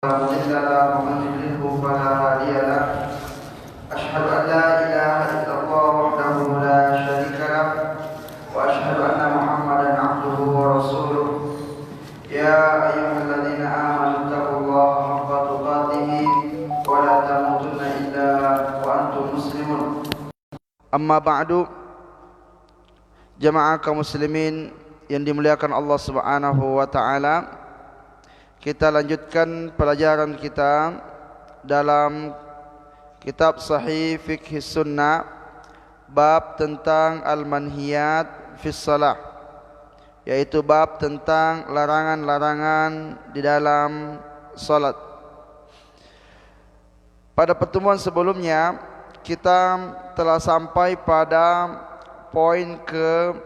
لا مضل له ومن يضلله فلا هادي له أشهد أن لا إله إلا الله وحده لا شريك له وأشهد أن محمدا عبده ورسوله يا أيها الذين آمنوا اتقوا الله حق تقاته ولا تموتن إلا وأنتم مسلمون. Amma ba'du, jamaah kaum muslimin yang dimuliakan Allah Subhanahu wa taala. Kita lanjutkan pelajaran kita dalam kitab Sahih Fiqh Sunnah, bab tentang al-manhiyat fis salah, yaitu bab tentang larangan-larangan di dalam salat. Pada pertemuan sebelumnya kita telah sampai pada poin ke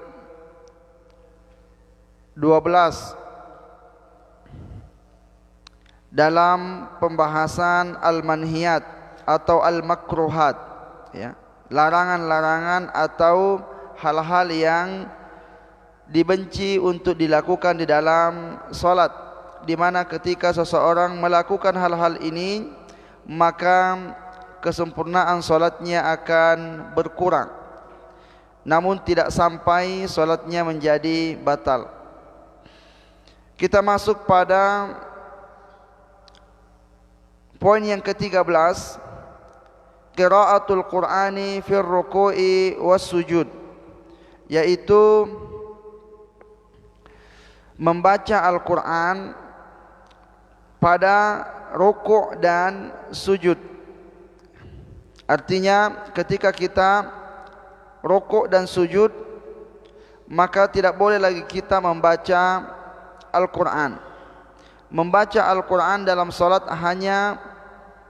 12 dalam pembahasan al-manhiyat atau al-makruhat, ya, larangan-larangan atau hal-hal yang dibenci untuk dilakukan di dalam salat, di mana ketika seseorang melakukan hal-hal ini maka kesempurnaan salatnya akan berkurang, namun tidak sampai salatnya menjadi batal. Kita masuk pada poin yang ke-13, qiraatul Qur'ani fir ruku'i was sujud, yaitu membaca Al-Qur'an pada rukuk dan sujud. Artinya ketika kita rukuk dan sujud, maka tidak boleh lagi kita membaca Al-Qur'an. Membaca Al-Qur'an dalam salat hanya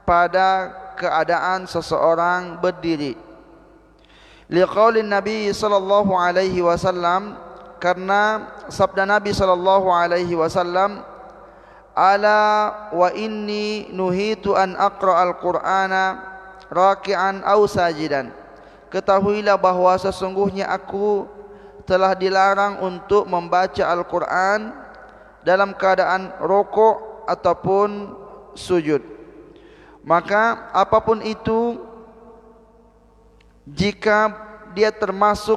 pada keadaan seseorang berdiri. Liqaulin Nabi sallallahu alaihi wasallam, karena sabda Nabi sallallahu alaihi wasallam, ala wa inni nuhitu an aqra'al Qur'ana raki'an aw sajidan. Ketahuilah bahwa sesungguhnya aku telah dilarang untuk membaca Al-Qur'an dalam keadaan rukuk ataupun sujud. Maka apapun itu, jika dia termasuk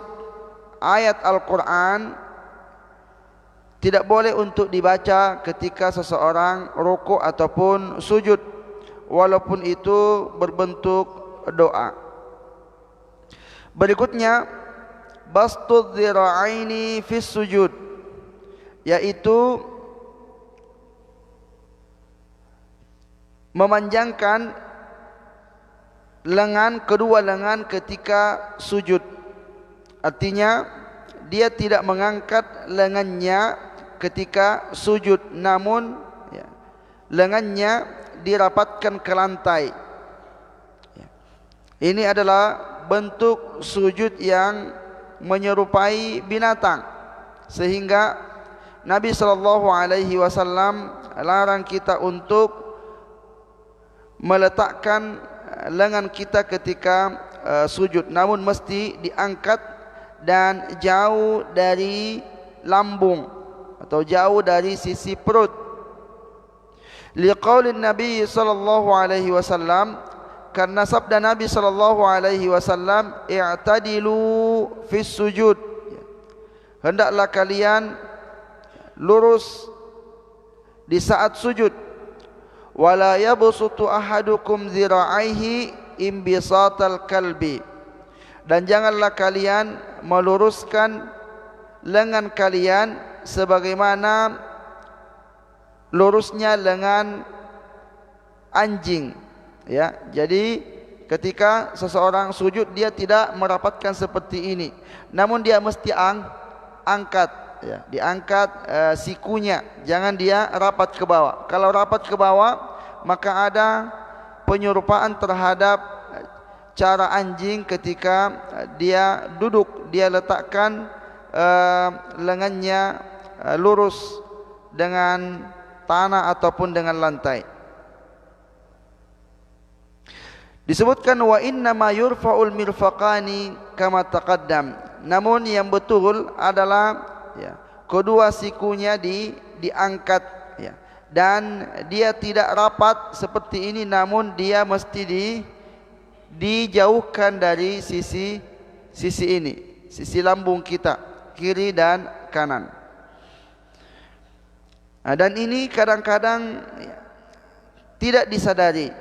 ayat Al-Quran, tidak boleh untuk dibaca ketika seseorang rukuk ataupun sujud, walaupun itu berbentuk doa. Berikutnya, bastud dzira'aini fis sujud, yaitu memanjangkan lengan, kedua lengan ketika sujud. Artinya dia tidak mengangkat lengannya ketika sujud, namun lengannya dirapatkan ke lantai. Ini adalah bentuk sujud yang menyerupai binatang, sehingga Nabi SAW larang kita untuk meletakkan lengan kita ketika sujud, namun mesti diangkat dan jauh dari lambung atau jauh dari sisi perut. Liqaulin Nabi sallallahu alaihi wasallam, karena sabda Nabi sallallahu alaihi wasallam, i'tadilu fis sujud, hendaklah kalian lurus di saat sujud. Wala yabsutu ahadukum zira'aihi imbisatal kalbi, dan janganlah kalian meluruskan lengan kalian sebagaimana lurusnya lengan anjing, ya. Jadi ketika seseorang sujud, dia tidak merapatkan seperti ini, namun dia mesti angkat, ya, diangkat sikunya, jangan dia rapat ke bawah. Kalau rapat ke bawah, maka ada penyerupaan terhadap cara anjing ketika dia duduk, dia letakkan lengannya lurus dengan tanah ataupun dengan lantai. Disebutkan wa inna ma yurfa'ul mirfaqani kama taqaddam, namun yang betul adalah, ya, kedua sikunya diangkat, ya, dan dia tidak rapat seperti ini, namun dia mesti dijauhkan dari sisi ini, sisi lambung kita, kiri dan kanan. Dan ini kadang-kadang tidak disadari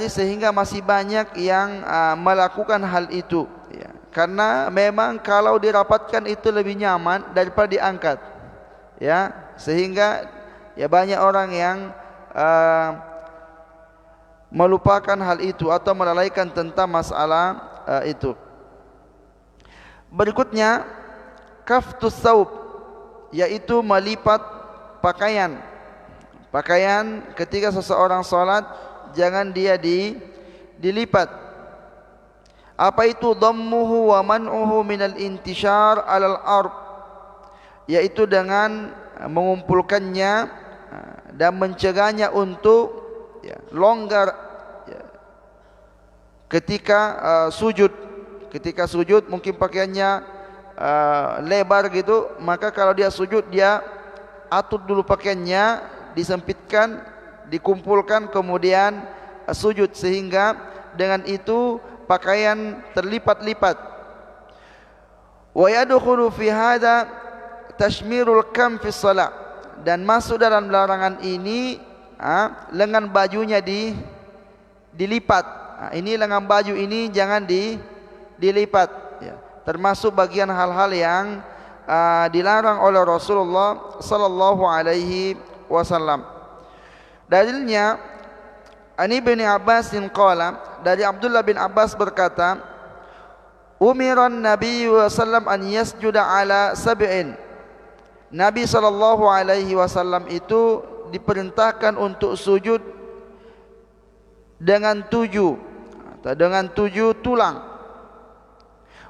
sehingga masih banyak yang melakukan hal itu, ya. Karena memang kalau dirapatkan itu lebih nyaman daripada diangkat, ya, sehingga ya banyak orang yang melupakan hal itu atau melalaikan tentang masalah itu. Berikutnya kaftus saub, yaitu melipat pakaian. Pakaian ketika seseorang salat jangan dia dilipat. Apa itu? Dhammuhu wa man'uhu minal intishar alal ard, yaitu dengan mengumpulkannya dan mencegahnya untuk longgar ketika sujud. Ketika sujud mungkin pakaiannya lebar gitu, maka kalau dia sujud dia atur dulu pakaiannya, disempitkan, dikumpulkan, kemudian sujud, sehingga dengan itu pakaian terlipat-lipat. Wa yadkhulu fi hadza tashmirul kam fi shalah, dan masuk dalam larangan ini lengan bajunya dilipat. Ini lengan baju ini jangan dilipat, ya. Termasuk bagian hal-hal yang dilarang oleh Rasulullah sallallahu alaihi wasallam. Dalilnya Ani bin Abbas qala, dari Abdullah bin Abbas berkata, umiran Nabi sallam an yasjuda ala sab'in. Nabi sallallahu alaihi wasallam itu diperintahkan untuk sujud dengan 7 tulang.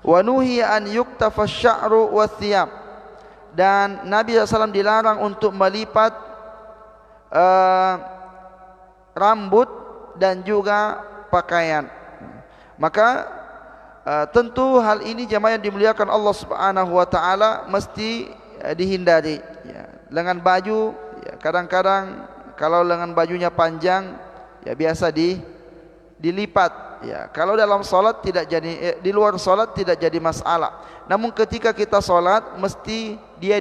Wa nuhiya an yuktafa asy-sya'ru wath-thiyab, dan Nabi SAW dilarang untuk melipat rambut dan juga pakaian. Maka tentu hal ini jemaah yang dimuliakan Allah Subhanahu wa taala mesti dihindari, ya. Lengan baju, ya, kadang-kadang kalau lengan bajunya panjang ya biasa dilipat, ya. Kalau dalam salat tidak jadi, di luar salat tidak jadi masalah. Namun ketika kita salat mesti dia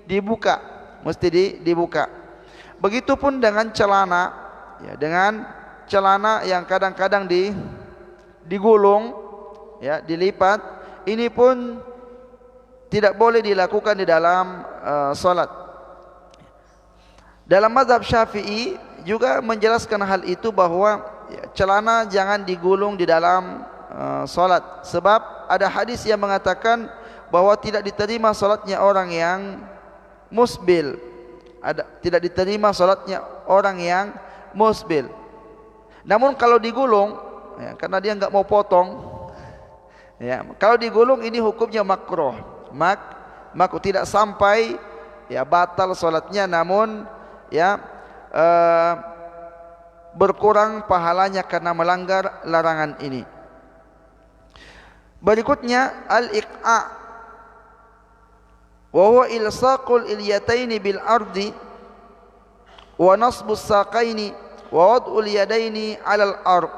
dibuka, dibuka. Begitupun dengan celana, ya, dengan celana yang kadang-kadang digulung, ya, dilipat. Ini pun tidak boleh dilakukan di dalam salat. Dalam mazhab Syafi'i juga menjelaskan hal itu, bahwa celana jangan digulung di dalam salat, sebab ada hadis yang mengatakan bahwa tidak diterima salatnya orang yang musbil. Tidak diterima salatnya orang yang musbil. Namun kalau digulung, ya, karena dia enggak mau potong, ya, kalau digulung ini hukumnya makruh. Makruh, tidak sampai ya batal salatnya, namun ya berkurang pahalanya karena melanggar larangan ini. Berikutnya al-iqa', wa huwa ilsaqul ilyataini bil ardi wa nasbus saqaini wa wad'ul yadaini 'alal ard.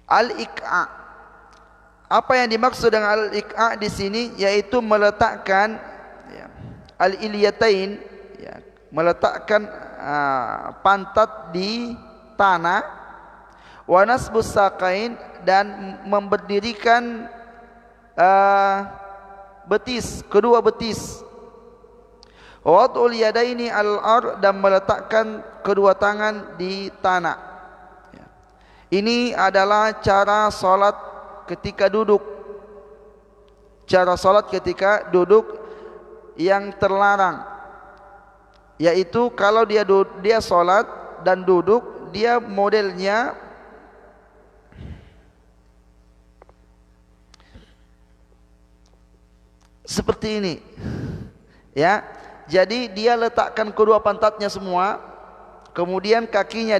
Al-iqa', apa yang dimaksud dengan al-iqa' di sini, yaitu meletakkan, ya, al-ilyatain, ya, meletakkan pantat di tanah, wa nasbus saqain, dan memberdirikan betis, kedua betis, wa wad'ul yadaini al-ard, dan meletakkan kedua tangan di tanah. Ini adalah cara salat ketika duduk. Cara salat ketika duduk yang terlarang, yaitu kalau dia salat dan duduk, dia modelnya seperti ini, ya. Jadi dia letakkan kedua pantatnya semua, kemudian kakinya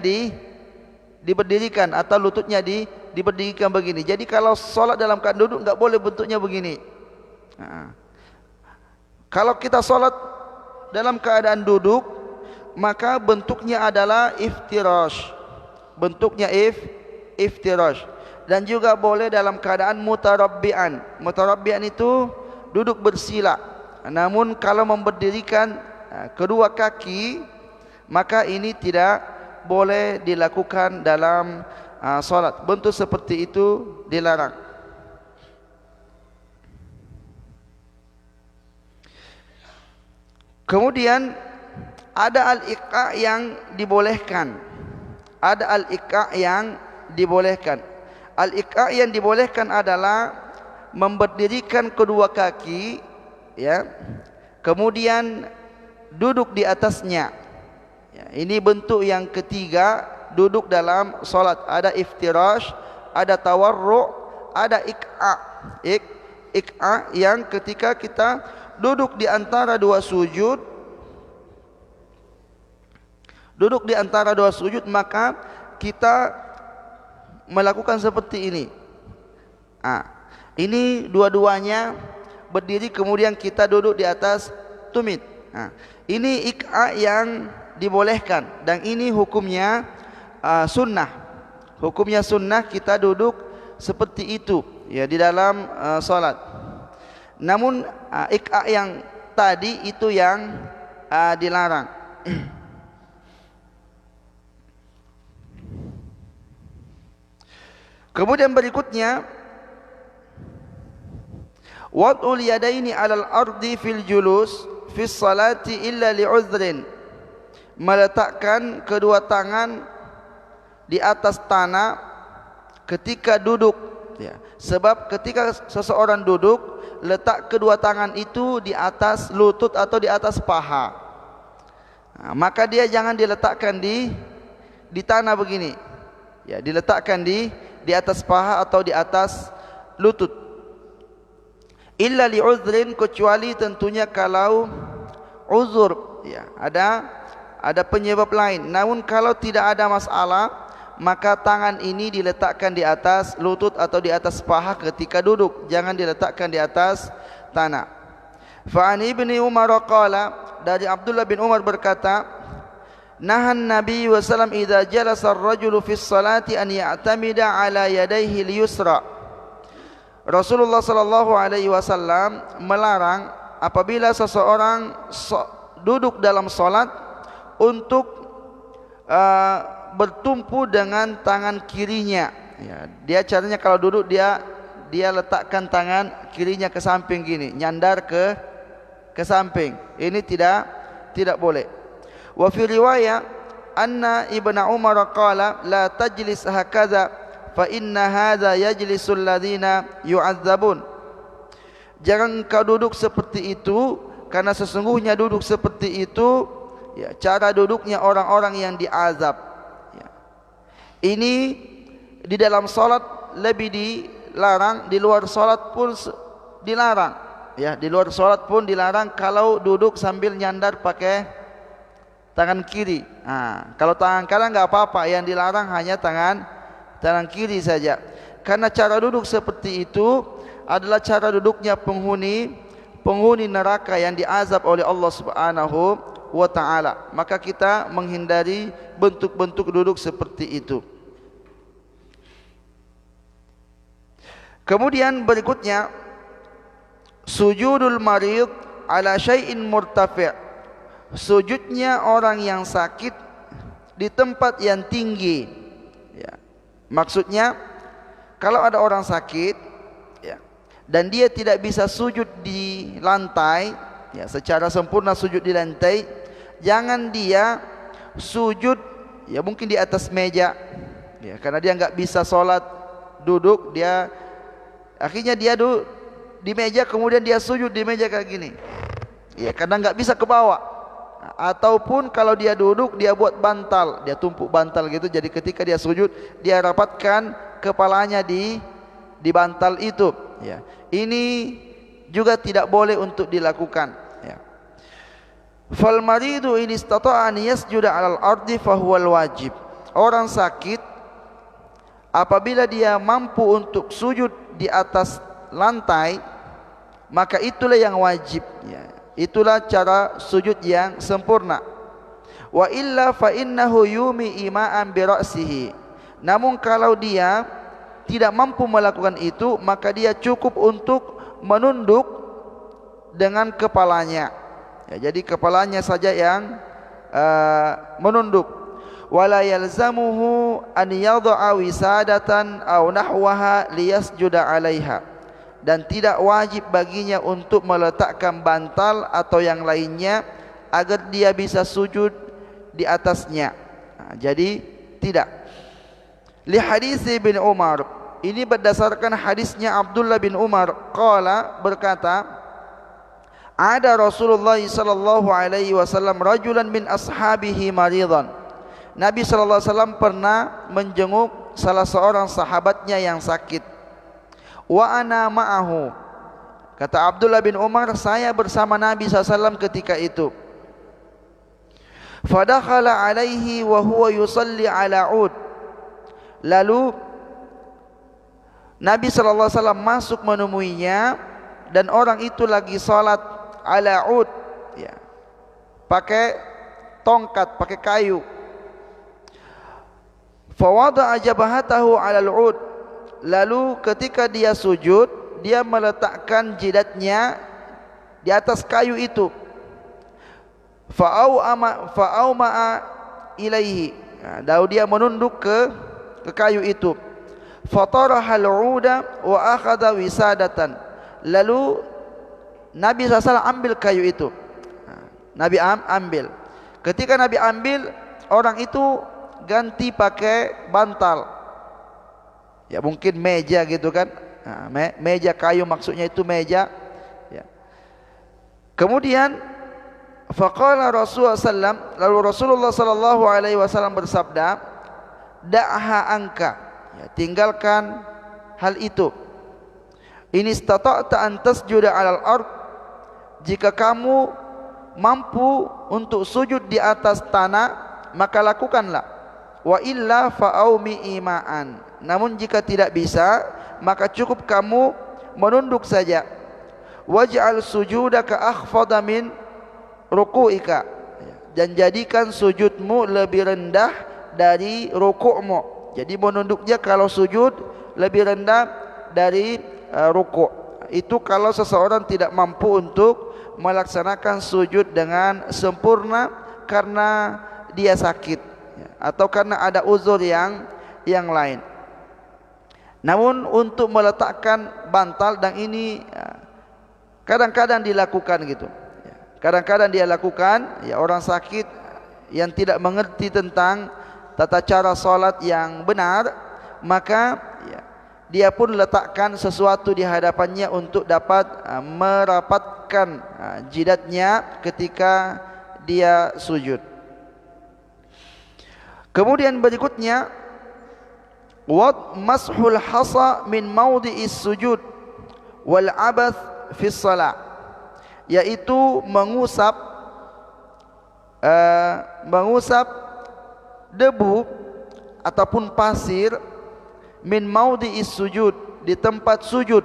diberdirikan atau lututnya diberdirikan begini. Jadi kalau salat dalam keadaan duduk enggak boleh bentuknya begini. Kalau kita salat dalam keadaan duduk, maka bentuknya adalah iftirash. Bentuknya iftirash. Dan juga boleh dalam keadaan mutarabbi'an. Mutarabbi'an itu duduk bersila. Namun kalau memberdirikan kedua kaki, maka ini tidak boleh dilakukan dalam solat. Bentuk seperti itu dilarang. Kemudian ada al-iqa' yang dibolehkan. Ada al-iqa' yang dibolehkan. Al-iqa' yang dibolehkan adalah memberdirikan kedua kaki, ya, kemudian duduk di atasnya. Ya, ini bentuk yang ketiga duduk dalam solat. Ada iftirash, ada tawarru', ada iqa'. Iqa' yang ketika kita duduk di antara dua sujud, maka kita melakukan seperti ini. Ini dua-duanya berdiri, kemudian kita duduk di atas tumit. Ini iqa' yang dibolehkan, dan ini hukumnya sunnah. Hukumnya sunnah kita duduk seperti itu, ya, di dalam solat. Namun iqa' yang tadi itu yang dilarang. Kemudian berikutnya, wad'ul yadaini 'alal ardi fil julus fis salati illa li'udhrin. Meletakkan kedua tangan di atas tanah ketika duduk, ya. Sebab ketika seseorang duduk, letak kedua tangan itu di atas lutut atau di atas paha. Maka dia jangan diletakkan di tanah begini, ya, diletakkan di atas paha atau di atas lutut. Illa li'udhrin, kecuali tentunya kalau uzur, ya, ada penyebab lain. Namun kalau tidak ada masalah, maka tangan ini diletakkan di atas lutut atau di atas paha ketika duduk, jangan diletakkan di atas tanah. Fa'an ibni Umar qala, dari Abdullah bin Umar berkata, nahan Nabi wasallam idza jalasa ar-rajulu fi salati an ya'tamida ala yadayhi al-yusra. Rasulullah sallallahu alaihi wasallam melarang apabila seseorang duduk dalam salat untuk bertumpu dengan tangan kirinya, ya. Dia caranya kalau duduk dia letakkan tangan kirinya ke samping gini, nyandar ke samping. Ini tidak boleh. Wa fi riwayah anna Ibnu Umar qala la tajlis hakadha fa inna hadha yajlisul ladzina yu'adzabun. Jangan kau duduk seperti itu, karena sesungguhnya duduk seperti itu, ya, cara duduknya orang-orang yang diazab. Ini di dalam salat lebih dilarang, di luar salat pun dilarang, ya, di luar salat pun dilarang kalau duduk sambil nyandar pakai tangan kiri. Kalau tangan kanan enggak apa-apa, yang dilarang hanya tangan kiri saja. Karena cara duduk seperti itu adalah cara duduknya penghuni neraka yang diazab oleh Allah Subhanahu wa ta'ala. Maka kita menghindari bentuk-bentuk duduk seperti itu. Kemudian berikutnya, sujudul marid ala syai'in murtafi'. Sujudnya orang yang sakit di tempat yang tinggi, ya. Maksudnya kalau ada orang sakit, ya, dan dia tidak bisa sujud di lantai, ya, secara sempurna sujud di lantai, jangan dia sujud, ya, mungkin di atas meja, ya, karena dia enggak bisa sholat duduk, dia akhirnya dia duduk di meja, kemudian dia sujud di meja kayak gini, ya, karena enggak bisa ke bawah. Ataupun kalau dia duduk, dia buat bantal, dia tumpuk bantal gitu, jadi ketika dia sujud, dia rapatkan kepalanya di bantal itu, ya. Ini juga tidak boleh untuk dilakukan, ya. Fal maridu in istata'a an yasjuda 'alal ardi fa huwal wajib. Orang sakit apabila dia mampu untuk sujud di atas lantai, maka itulah yang wajib, ya. Itulah cara sujud yang sempurna. Wa illa fa innahu yumi ima'an bi ra'sihi. Namun kalau dia tidak mampu melakukan itu, maka dia cukup untuk menunduk dengan kepalanya. Ya, jadi kepalanya saja yang menunduk. Wala yalzamuhu an yadha'a wisadatan aw nahwaha liyasjuda 'alaiha. Dan tidak wajib baginya untuk meletakkan bantal atau yang lainnya agar dia bisa sujud di atasnya. Jadi tidak. Li hadis bin Umar, ini berdasarkan hadisnya Abdullah bin Umar, qala, berkata, ada Rasulullah sallallahu alaihi wasallam rajulan min ashabihi maridan. Nabi sallallahu alaihi wasallam pernah menjenguk salah seorang sahabatnya yang sakit. Wa ana ma'ahu. Kata Abdullah bin Umar, saya bersama Nabi SAW ketika itu. Fadakhala alaihi wa huwa yusalli ala ud. Lalu Nabi SAW masuk menemuinya, dan orang itu lagi salat ala ud, ya, pakai tongkat, pakai kayu. Fawada'a jabhatahu ala al-ud. Lalu ketika dia sujud, dia meletakkan jidatnya di atas kayu itu. Fa'auma'a ilaihi. Lalu dia menunduk ke kayu itu. Fatarahal 'uda wa akhadha wisadatan. Lalu Nabi SAW ambil kayu itu. Nabi ambil. Ketika Nabi ambil, orang itu ganti pakai bantal. Ya, mungkin meja gitu kan. Meja kayu, maksudnya itu meja, ya. Kemudian faqala Rasulullah sallam, lalu Rasulullah sallallahu alaihi wasallam bersabda, da'ha anka, ya, tinggalkan hal itu. In istata'ta an tasjuda 'alal ard, jika kamu mampu untuk sujud di atas tanah, maka lakukanlah. Wa illa fa'aumi ima'an. Namun jika tidak bisa, maka cukup kamu menunduk saja. Waj'al sujudaka akhfada min ruku'ika, dan jadikan sujudmu lebih rendah dari rukukmu. Jadi menunduknya kalau sujud lebih rendah dari rukuk. Itu kalau seseorang tidak mampu untuk melaksanakan sujud dengan sempurna karena dia sakit, atau karena ada uzur yang lain. Namun untuk meletakkan bantal, dan ini kadang-kadang dilakukan gitu. Kadang-kadang dia lakukan, ya, orang sakit yang tidak mengerti tentang tata cara solat yang benar, maka ya, dia pun letakkan sesuatu di hadapannya untuk dapat merapatkan jidatnya ketika dia sujud. Kemudian berikutnya, wa mashul hasa min maudhi'is sujud wal abath fi shalah, yaitu mengusap debu ataupun pasir min maudhi'is sujud, di tempat sujud,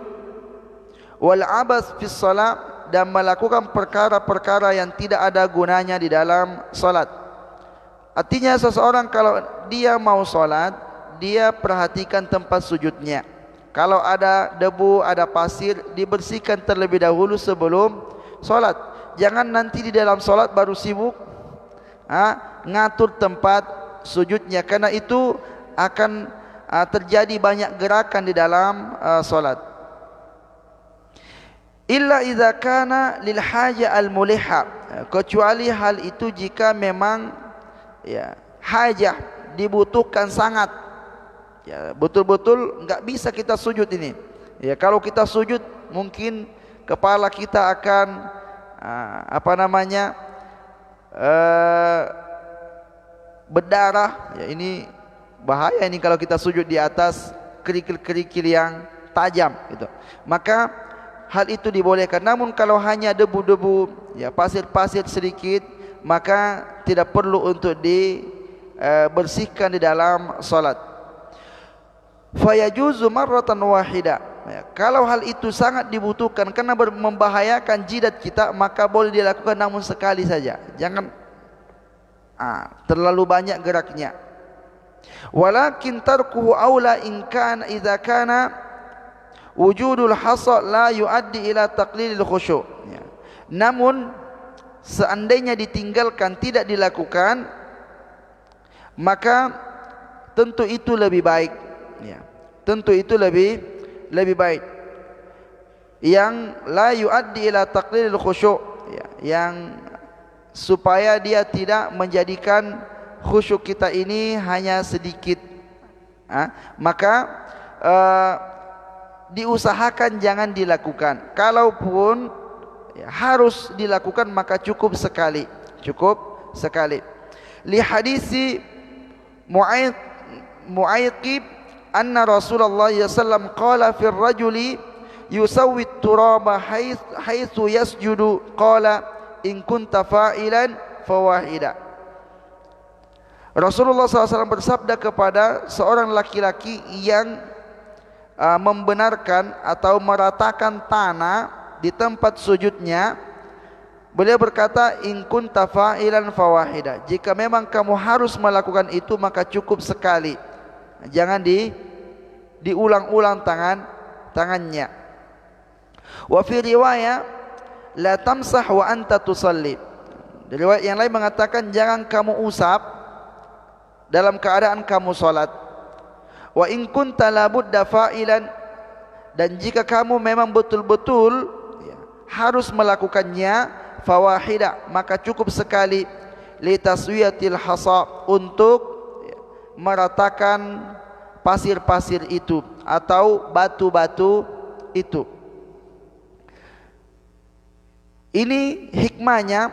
wal abath fi shalah, dan melakukan perkara-perkara yang tidak ada gunanya di dalam salat. Artinya seseorang kalau dia mau salat, dia perhatikan tempat sujudnya. Kalau ada debu, ada pasir, dibersihkan terlebih dahulu sebelum solat. Jangan nanti di dalam solat baru sibuk ngatur tempat sujudnya, karena itu akan terjadi banyak gerakan di dalam solat. Illa idza kana lil haja al muliha, kecuali hal itu jika memang, ya, hajah, dibutuhkan sangat, ya, betul-betul enggak bisa kita sujud ini. Ya, kalau kita sujud mungkin kepala kita akan berdarah. Ya, ini bahaya ini kalau kita sujud di atas kerikil-kerikil yang tajam gitu. Maka hal itu dibolehkan. Namun kalau hanya debu-debu, ya, pasir-pasir sedikit, maka tidak perlu untuk dibersihkan di dalam salat. Fayajuzu marratan wahida, Ya, kalau hal itu sangat dibutuhkan karena membahayakan jidat kita, maka boleh dilakukan namun sekali saja. Jangan terlalu banyak geraknya. Walakin tarkuhu aula in kana idza kana wujudul hasa la yuaddi ila taqlilil khusyu'. Ya. Namun seandainya ditinggalkan, tidak dilakukan, maka tentu itu lebih baik. Ya. Tentu itu lebih baik. Yang la yuaddi ila taqlilil khusyu', ya, yang supaya dia tidak menjadikan khusyuk kita ini hanya sedikit. Maka diusahakan jangan dilakukan. Kalaupun harus dilakukan, maka cukup sekali. Li hadisi Mu'ayqib anna Rasulullah sallallahu alaihi wasallam qala fir rajuli yusawwi turaba haitsu yasjudu qala in kunta fa'ilan fawahida. Rasulullah SAW bersabda kepada seorang laki-laki yang membenarkan atau meratakan tanah di tempat sujudnya, beliau berkata, in kunta fa'ilan fawahida, jika memang kamu harus melakukan itu maka cukup sekali, jangan diulang-ulang tangannya. Wa fi riwayah la tamsah wa anta tusalli. Di riwayat yang lain mengatakan jangan kamu usap dalam keadaan kamu salat. Wa in kunta la budda fa'ilan, dan jika kamu memang betul-betul harus melakukannya, fawahida, maka cukup sekali, li taswiyatil hasa, untuk meratakan pasir-pasir itu atau batu-batu itu. Ini hikmahnya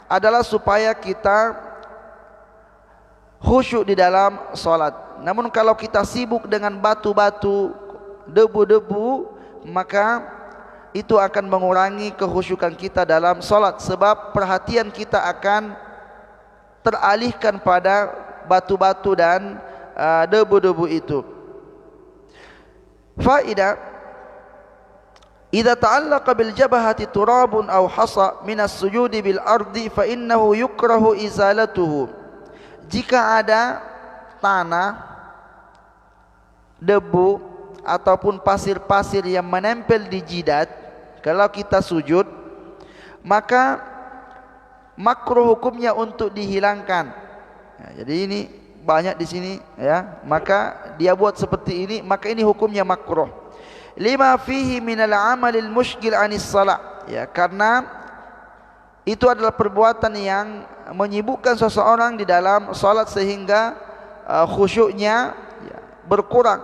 adalah supaya kita khusyuk di dalam salat. Namun kalau kita sibuk dengan batu-batu, debu-debu, maka itu akan mengurangi kekhusyukan kita dalam salat, sebab perhatian kita akan teralihkan pada batu-batu dan debu-debu itu. Faedah: idza ta'allaqa bil jabhati turabun aw hasa min as-sujudi bil ardi fa innahu yukrahu izalatuhu. Jika ada tanah, debu ataupun pasir-pasir yang menempel di jidat kalau kita sujud, maka makruh hukumnya untuk dihilangkan. Jadi ini banyak di sini, ya, maka dia buat seperti ini, maka ini hukumnya makruh. Lima fihi minal amalil mushgil anis salat, ya, karena itu adalah perbuatan yang menyibukkan seseorang di dalam salat sehingga khusyuknya berkurang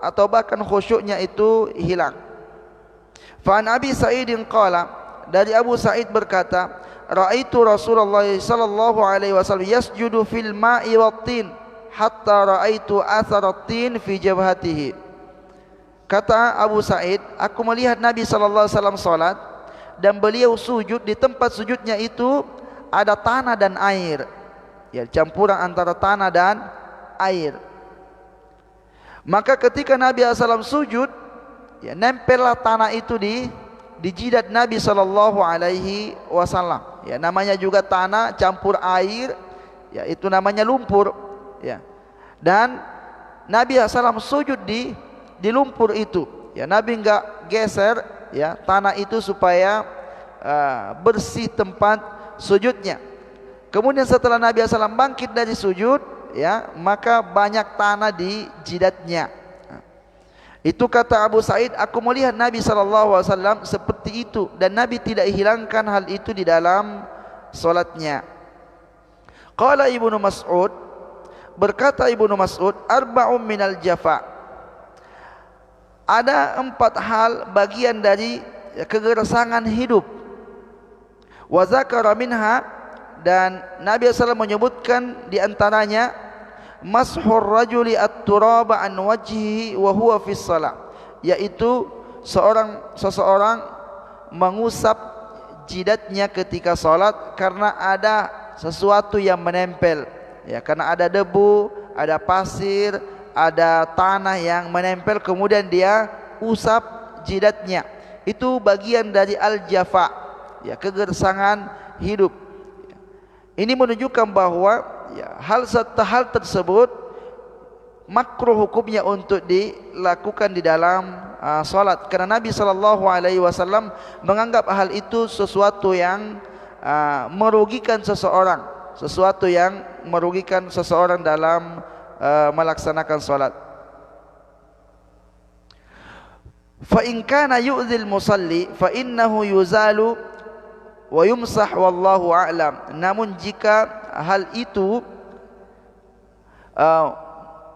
atau bahkan khusyuknya itu hilang. Fa an Abi Sa'idin qala, dari Abu Sa'id berkata, ra'aitu Rasulullah sallallahu alaihi wasallam yasjudu fil ma'i wat tin hatta ra'aitu atharat tin fi jabhatihi. Kata Abu Sa'id, aku melihat Nabi sallallahu alaihi wasallam salat dan beliau sujud, di tempat sujudnya itu ada tanah dan air, ya, campuran antara tanah dan air. Maka ketika Nabi SAW sujud, ya, nempellah tanah itu di jidat Nabi sallallahu alaihi wasallam. Ya, namanya juga tanah campur air, ya, itu namanya lumpur, ya. Dan Nabi SAW sujud di lumpur itu, ya. Nabi enggak geser, ya, tanah itu supaya bersih tempat sujudnya. Kemudian setelah Nabi SAW bangkit dari sujud, ya, maka banyak tanah di jidatnya. Itu kata Abu Sa'id, aku melihat Nabi SAW seperti itu, dan Nabi tidak hilangkan hal itu di dalam solatnya. Qala Ibnu Mas'ud, berkata Ibnu Mas'ud, arba'un minal jafa, ada 4 hal bagian dari kegerasangan hidup. Wa zakara minha, dan Nabi SAW menyebutkan di antaranya mashur rajuli at-turaba an wajhihi wa huwa fis shalah, yaitu seseorang mengusap jidatnya ketika salat karena ada sesuatu yang menempel, ya, karena ada debu, ada pasir, ada tanah yang menempel, kemudian dia usap jidatnya. Itu bagian dari al-jafa, ya, kegersangan hidup. Ini menunjukkan bahwa ya, hal tersebut makruh hukumnya untuk dilakukan di dalam salat, karena Nabi SAW menganggap hal itu sesuatu yang merugikan seseorang, dalam melaksanakan salat. Fa in kana yu'dzil musalli fa innahu yuzalu wa yumsah wallahu a'lam. Namun jika hal itu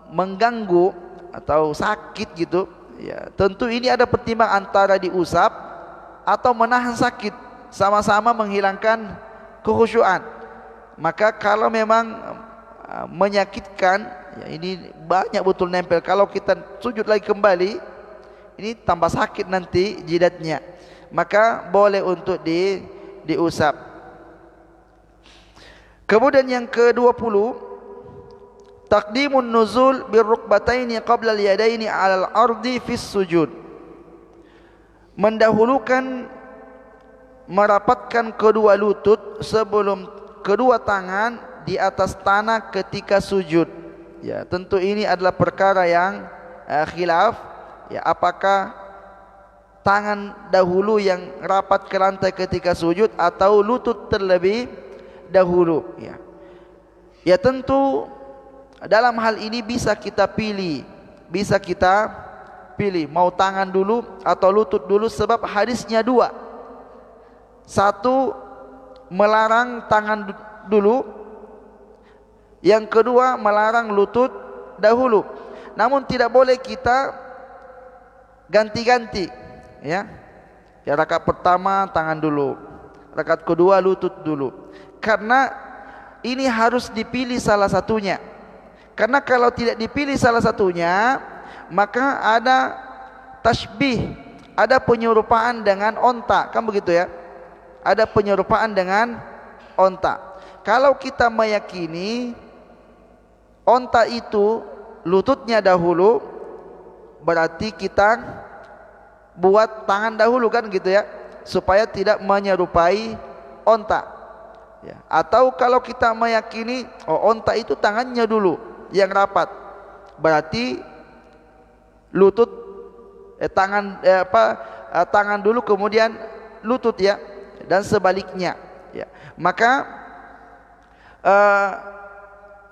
mengganggu atau sakit gitu, ya, tentu ini ada pertimbangan antara diusap atau menahan sakit, sama-sama menghilangkan kekhusyuan. Maka kalau memang menyakitkan, ya, ini banyak betul nempel, kalau kita sujud lagi kembali, ini tambah sakit nanti jidatnya, maka boleh untuk diusap. Kemudian yang ke-20, taqdimun nuzul birrukbataini qabla al-yadaini 'alal ardi fis sujud. Mendahulukan merapatkan kedua lutut sebelum kedua tangan di atas tanah ketika sujud. Ya, tentu ini adalah perkara yang khilaf. Ya, apakah tangan dahulu yang rapat ke lantai ketika sujud atau lutut terlebih dahulu, ya. Ya, tentu dalam hal ini bisa kita pilih mau tangan dulu atau lutut dulu, sebab hadisnya dua. Satu melarang tangan dulu, yang kedua melarang lutut dahulu. Namun tidak boleh kita ganti-ganti, ya. Ya, rakaat pertama tangan dulu, rakaat kedua lutut dulu. Karena ini harus dipilih salah satunya. Karena kalau tidak dipilih salah satunya, maka ada tasbih, ada penyerupaan dengan onta, kan begitu ya? Ada penyerupaan dengan onta. Kalau kita meyakini onta itu lututnya dahulu, berarti kita buat tangan dahulu, kan gitu ya, supaya tidak menyerupai onta, ya. Atau kalau kita meyakini onta itu tangannya dulu yang rapat, berarti lutut tangan dulu kemudian lutut, ya, dan sebaliknya, ya. Maka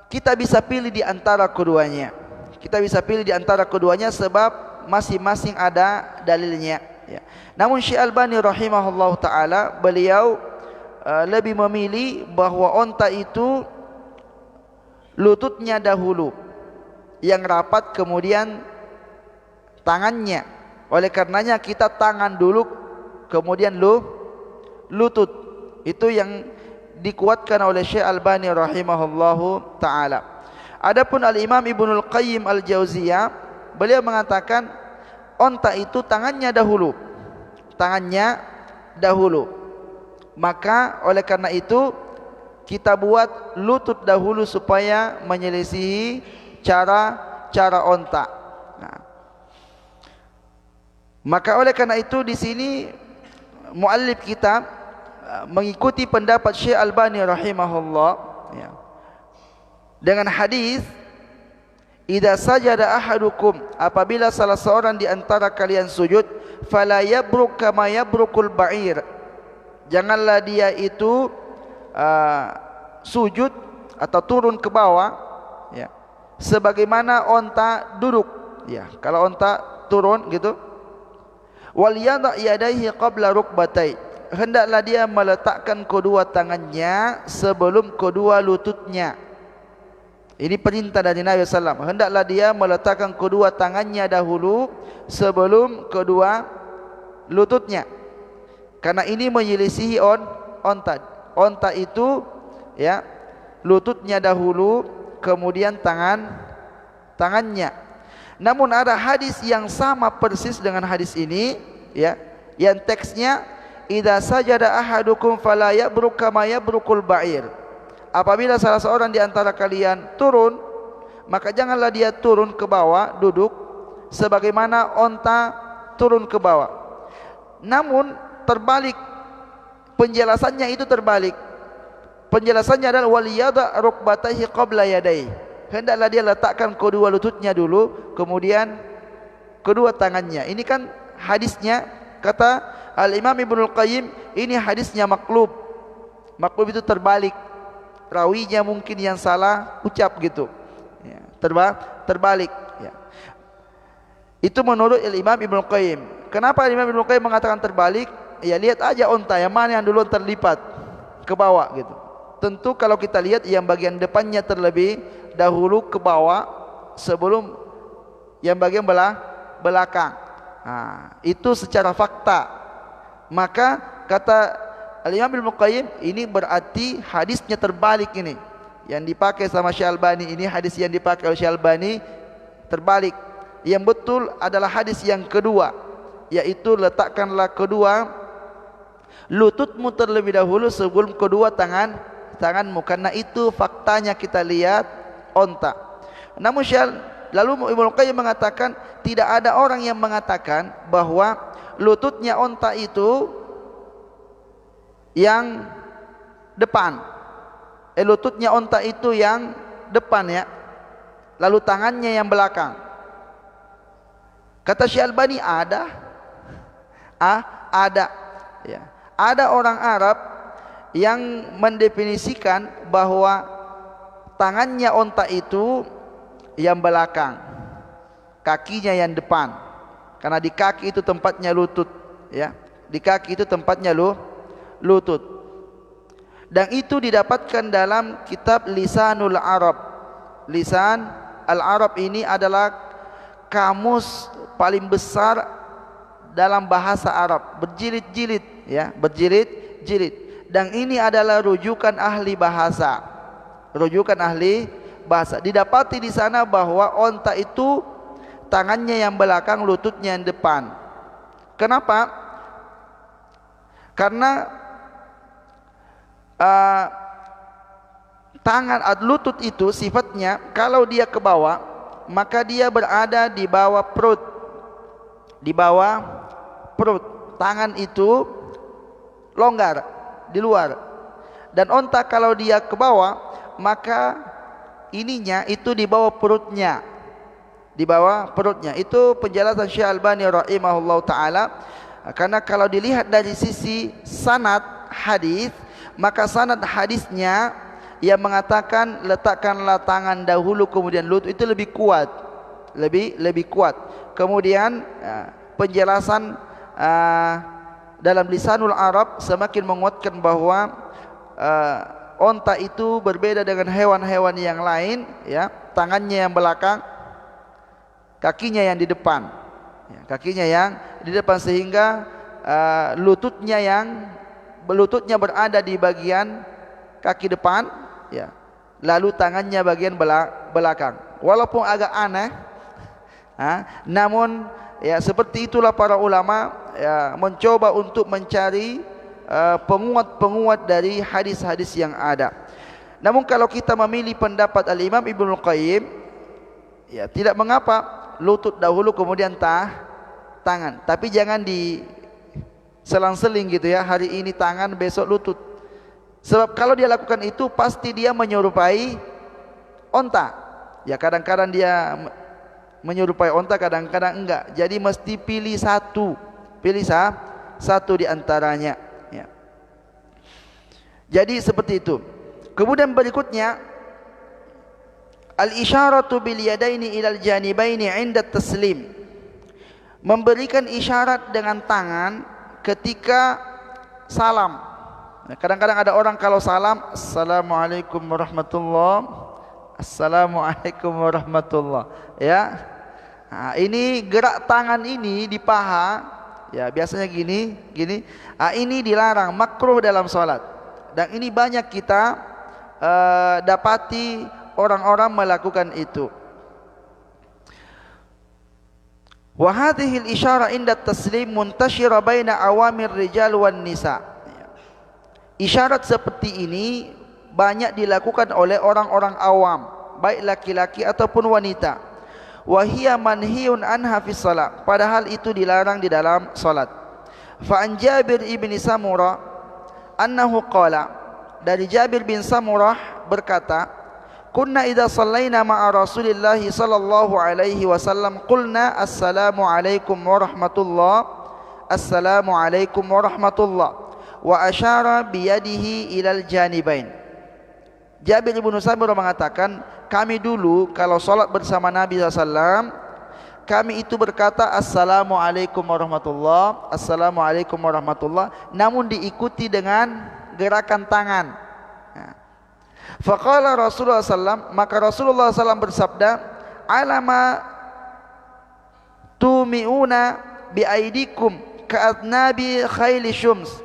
kita bisa pilih di antara keduanya. Sebab masing-masing ada dalilnya, ya. Namun Syekh Albani rahimahullah taala, beliau lebih memilih bahwa onta itu lututnya dahulu yang rapat, kemudian tangannya. Oleh karenanya kita tangan dulu kemudian lutut. Itu yang dikuatkan oleh Syekh Albani rahimahullahu taala. Adapun Al-Imam Ibnul Qayyim Al-Jauziyah, beliau mengatakan onta itu tangannya dahulu. Maka oleh karena itu kita buat lutut dahulu supaya menyelisihi cara onta. Nah, maka oleh karena itu di sini muallif kita mengikuti pendapat Syekh Albani rahimahullah, ya, dengan hadis, idza sajada ahadukum, apabila salah seorang di antara kalian sujud, fala yabruk kama yabrukul ba'ir, janganlah dia itu sujud atau turun ke bawah, ya, sebagaimana onta duduk, ya. Kalau onta turun gitu, wal yada yadayhi qabla rukbatai, hendaklah dia meletakkan kedua tangannya sebelum kedua lututnya. Ini perintah dari Nabi SAW. Hendaklah dia meletakkan kedua tangannya dahulu sebelum kedua lututnya. Karena ini menyelisihi onta. Onta itu, ya, lututnya dahulu kemudian tangannya. Namun ada hadis yang sama persis dengan hadis ini, ya, yang teksnya, idza sajada ahadukum fala yabruk kama yabrukul ba'ir, apabila salah seorang di antara kalian turun, maka janganlah dia turun ke bawah duduk sebagaimana onta turun ke bawah. Namun terbalik, penjelasannya itu terbalik. Penjelasannya adalah waliyada rukbatayhi qabla yadayhi. Hendaklah dia letakkan kedua lututnya dulu, kemudian kedua tangannya. Ini kan hadisnya, kata Al-Imam Ibnul Qayyim, ini hadisnya maklub. Maklub itu terbalik. Rawinya mungkin yang salah ucap gitu. Ya, terbalik. Ya. Itu menurut Al-Imam Ibnul Qayyim. Kenapa Imam Ibnul Qayyim mengatakan terbalik? Ya lihat aja unta yang mana yang dulu terlipat ke bawah gitu. Tentu kalau kita lihat yang bagian depannya terlebih dahulu ke bawah sebelum yang bagian belakang. Nah, itu secara fakta. Maka kata Al-Imam Ibnul Qayyim, ini berarti hadisnya terbalik ini. Yang dipakai sama Syalbani ini, hadis yang dipakai oleh Syalbani terbalik. Yang betul adalah hadis yang kedua, yaitu letakkanlah kedua lututmu terlebih dahulu sebelum kedua tanganmu. Karena itu faktanya kita lihat onta. Namun lalu Ibnu Qayyim mengatakan tidak ada orang yang mengatakan bahwa lututnya onta itu yang depan. Lututnya onta itu yang depan ya. Lalu tangannya yang belakang. Kata Syalbani ada. Ada. Ya. Ada orang Arab yang mendefinisikan bahwa tangannya onta itu yang belakang, kakinya yang depan. Karena di kaki itu tempatnya lutut, ya. Di kaki itu tempatnya lutut. Dan itu didapatkan dalam kitab Lisanul Arab. Lisan Al-Arab ini adalah kamus paling besar dalam bahasa Arab, berjilid-jilid ya, berjilid-jilid. Dan ini adalah rujukan ahli bahasa. Rujukan ahli bahasa. Didapati di sana bahwa onta itu tangannya yang belakang, lututnya yang depan. Kenapa? Karena tangan atau lutut itu sifatnya kalau dia ke bawah maka dia berada di bawah perut. Di bawah perut. Tangan itu longgar di luar. Dan onta kalau dia ke bawah maka ininya itu di bawah perutnya. Di bawah perutnya. Itu penjelasan Syekh Albani rahimahullah taala. Karena kalau dilihat dari sisi sanad hadis, maka sanad hadisnya yang mengatakan letakkanlah tangan dahulu kemudian lutut itu lebih kuat, lebih kuat. Kemudian penjelasan dalam Lisanul Arab semakin menguatkan bahwa onta itu berbeda dengan hewan-hewan yang lain, ya, tangannya yang belakang, kakinya yang di depan, ya, kakinya yang di depan sehingga lututnya berada di bagian kaki depan, ya. Lalu tangannya bagian belakang. Walaupun agak aneh, namun ya seperti itulah para ulama ya, mencoba untuk mencari penguat-penguat dari hadis-hadis yang ada. Namun kalau kita memilih pendapat Al-Imam Ibnul Qayyim, ya tidak mengapa lutut dahulu kemudian tangan, tapi jangan di selang-seling gitu ya, hari ini tangan besok lutut. Sebab kalau dia lakukan itu pasti dia menyerupai onta. Ya kadang-kadang dia menyerupai onta, kadang-kadang enggak. Jadi mesti pilih satu di antaranya ya. Jadi seperti itu. Kemudian berikutnya al-isyaratu bil yadaini ilal janibaini 'inda taslim. Memberikan isyarat dengan tangan ketika salam. Kadang-kadang ada orang kalau salam, assalamualaikum warahmatullah, assalamualaikum warahmatullah, ya. Nah, ini gerak tangan ini di paha, ya biasanya gini. Ini dilarang, makruh dalam salat. Dan ini banyak kita dapati orang-orang melakukan itu. Wa hadhihi al-isyara inda taslim muntashira baina awamir rijal wan nisa. Isyarat seperti ini banyak dilakukan oleh orang-orang awam, baik laki-laki ataupun wanita. wa hiya manhiyun anha fi shalah, padahal itu dilarang di dalam salat. Fa an Jabir ibn Samurah annahu qala, dari Jabir bin Samurah berkata, kunna idza shallaina ma'a Rasulillah sallallahu alaihi wasallam qulna assalamu alaikum warahmatullah, assalamu alaikum warahmatullah, wa asyara biyadihi ilal janibain. Jabir bin Samurah mengatakan, kami dulu kalau salat bersama Nabi SAW, kami itu berkata assalamualaikum warahmatullah, assalamualaikum warahmatullah, namun diikuti dengan gerakan tangan. Faqala Rasulullah SAW, maka Rasulullah SAW bersabda, alama tumi'una biaidikum ka'adnabi khayli syums.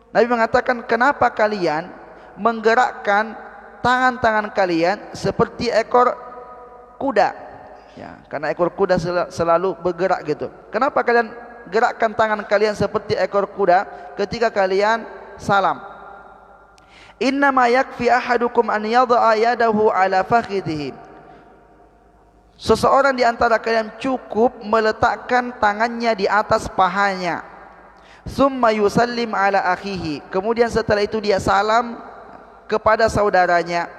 Nabi mengatakan, kenapa kalian menggerakkan tangan-tangan kalian seperti ekor kuda? Ya, karena ekor kuda selalu bergerak gitu. Kenapa kalian gerakkan tangan kalian seperti ekor kuda ketika kalian salam? Innama yakfi ahadukum an yadha'a yadahu ala fakhidhihi. Seseorang di antara kalian cukup meletakkan tangannya di atas pahanya. Summa yusallim ala akhihi, kemudian setelah itu dia salam kepada saudaranya.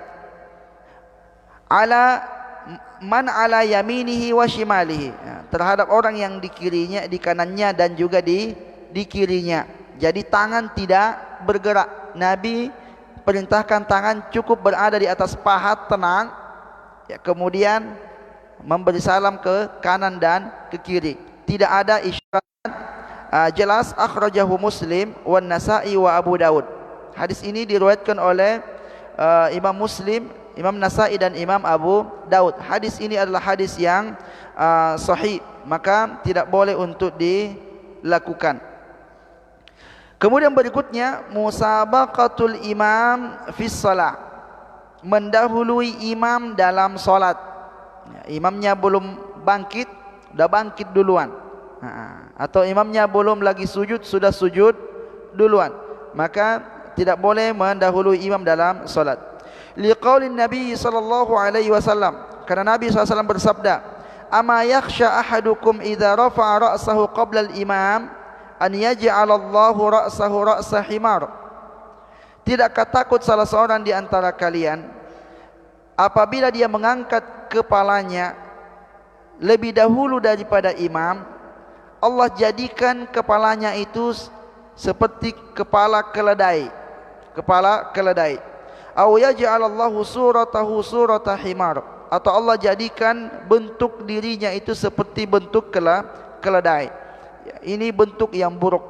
Ala man ala yaminihi wa shimalihi, terhadap orang yang di kirinya, di kanannya dan juga di kirinya. Jadi tangan tidak bergerak. Nabi perintahkan tangan cukup berada di atas paha, tenang, ya, kemudian memberi salam ke kanan dan ke kiri. Tidak ada isyarat jelas. Akhrajahu Muslim wan Nasa'i wa Abu Daud. Hadis ini diriwayatkan oleh Imam Muslim, Imam Nasa'i dan Imam Abu Daud. Hadis ini adalah hadis yang sahih, maka tidak boleh untuk dilakukan. Kemudian berikutnya, musabaqatul imam fis shalah, mendahului imam dalam salat. Imamnya belum bangkit, sudah bangkit duluan. Atau imamnya belum lagi sujud, sudah sujud duluan, maka tidak boleh mendahului imam dalam salat. Liqaulin Nabi sallallahu alaihi wasallam, karena Nabi SAW bersabda, ama yakhsha ahadukum idza rafa'a ra'sahu qabla al-imam an yaj'alallahu ra'sahu ra'sa himar. Tidakkah takut salah seorang di antara kalian apabila dia mengangkat kepalanya lebih dahulu daripada imam, Allah jadikan kepalanya itu seperti kepala keledai. Kepala keledai. Aw yaj'alallahu suratahu surata himar, atau Allah jadikan bentuk dirinya itu seperti bentuk keledai. Ya, ini bentuk yang buruk.